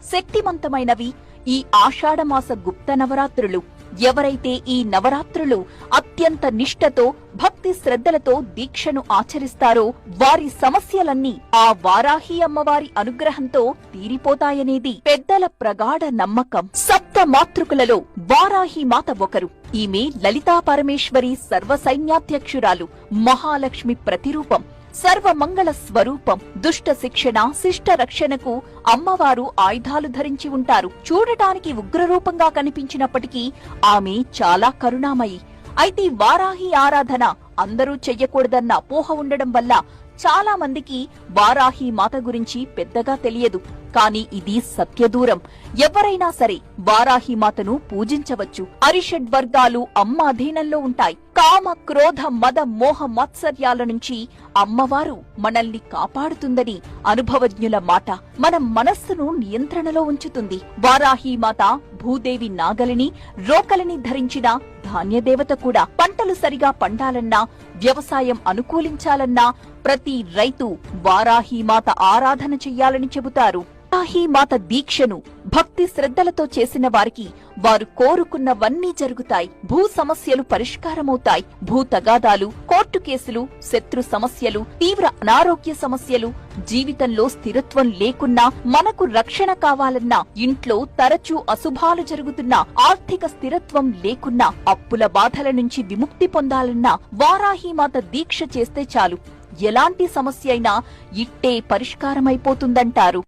శక్తివంతమైనవి ఈ ఆషాఢమాస గుప్త నవరాత్రులు. ఎవరైతే ఈ నవరాత్రులు అత్యంత నిష్ఠతో భక్తి శ్రద్ధలతో దీక్షను ఆచరిస్తారో వారి సమస్యలన్నీ ఆ వారాహి అమ్మవారి అనుగ్రహంతో తీరిపోతాయనేది పెద్దల ప్రగాఢ నమ్మకం. సప్త మాతృకులలో వారాహి మాత ఒకరు. ఈమె లలితా పరమేశ్వరి సర్వసైన్యాధ్యక్షురాలు, మహాలక్ష్మి ప్రతిరూపం, సర్వమంగళ స్వరూపం. దుష్ట శిక్షణ, శిష్ట రక్షణకు అమ్మవారు ఆయుధాలు ధరించి ఉంటారు. చూడటానికి ఉగ్రరూపంగా కనిపించినప్పటికీ ఆమె చాలా కరుణామయి. అయితే వారాహి ఆరాధన అందరూ చెయ్యకూడదన్న అపోహ ఉండడం వల్ల చాలా మందికి వారాహి మాత గురించి పెద్దగా తెలియదు. కానీ ఇది సత్యదూరం. ఎవరైనా సరే వారాహి మాతను పూజించవచ్చు. అరిషడ్ వర్గాలు అమ్మ అధీనంలో ఉంటాయి. కామ, క్రోధ, మద, మోహ, మాత్సర్యాల నుంచి అమ్మవారు మనల్ని కాపాడుతుందని అనుభవజ్ఞుల మాట. మన మనస్సును నియంత్రణలో ఉంచుతుంది. వారాహి మాత భూదేవి నాగలిని, రోకలిని ధరించిన ధాన్యదేవత కూడా. పంటలు సరిగా పండాలన్నా, వ్యవసాయం అనుకూలించాలన్నా ప్రతి రైతు వారాహి మాత ఆరాధన చెయ్యాలని చెబుతారు. వారాహి మాత దీక్షను భక్తి శ్రద్ధలతో చేసిన వారికి వారు కోరుకున్నవన్నీ జరుగుతాయి. భూ సమస్యలు పరిష్కారమవుతాయి. భూ తగాదాలు, కోర్టు కేసులు, శత్రు సమస్యలు, తీవ్ర అనారోగ్య సమస్యలు, జీవితంలో స్థిరత్వం లేకున్నా, మనకు రక్షణ కావాలన్నా, ఇంట్లో తరచూ అశుభాలు జరుగుతున్నా, ఆర్థిక స్థిరత్వం లేకున్నా, అప్పుల బాధల నుంచి విముక్తి పొందాలన్నా వారాహి మాత దీక్ష చేస్తే చాలు. ఎలాంటి సమస్య అయినా ఇట్టే పరిష్కారమైపోతుందంటారు.